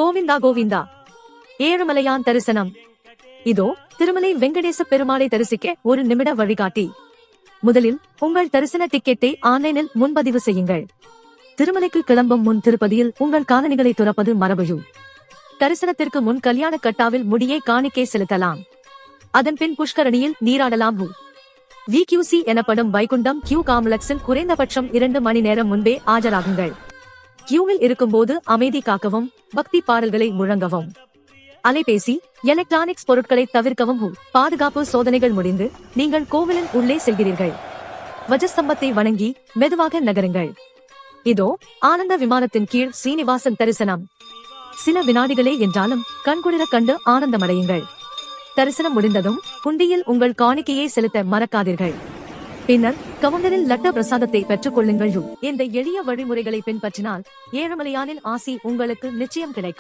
கோவிந்தா கோவிந்தா. ஏழுமலையான் தரிசனம். இதோ திருமலை வெங்கடேச பெருமாளை தரிசிக்க ஒரு நிமிட வழிகாட்டி. முதலில் உங்கள் தரிசன டிக்கெட்டை ஆன்லைனில் முன்பதிவு செய்யுங்கள். திருமலைக்கு கிளம்பும் முன் திருப்பதியில் உங்கள் காலணிகளை துறப்பது மரபு. தரிசனத்திற்கு முன் கல்யாண கட்டாவில் முடியை காணிக்கை செலுத்தலாம். அதன்பின் புஷ்கரணியில் நீராடலாம். VQC எனப்படும் வைகுண்டம் கியூ காம்ப்ளெக்ஸில் குறைந்தபட்சம் 2 மணி நேரம் முன்பே ஆஜராகுங்கள். கியூவில் இருக்கும்போது அமைதி காக்கவும், பக்தி பாடல்களை முழங்கவும். அலைபேசி, எலக்ட்ரானிக்ஸ் பொருட்களை தவிர்க்கவும். பாதுகாப்பு சோதனைகள் முடிந்து நீங்கள் கோவிலின் உள்ளே செல்கிறீர்கள். வஜஸ்தம்பத்தை வணங்கி மெதுவாக நகருங்கள். இதோ ஆனந்த விமானத்தின் கீழ் ஸ்ரீனிவாசன் தரிசனம். சில வினாடிகளே என்றாலும் கண்குளிர கண்டு ஆனந்தமடையுங்கள். தரிசனம் முடிந்ததும் குண்டியில் உங்கள் காணிக்கையை செலுத்த மறக்காதீர்கள். பின்னர் கவுண்டரில் லட்ட பிரசாதத்தை பெற்றுக் கொள்ளுங்கள். இந்த எளிய வழிமுறைகளை பின்பற்றினால் ஏழுமலையானின் ஆசி உங்களுக்கு நிச்சயம் கிடைக்கும்.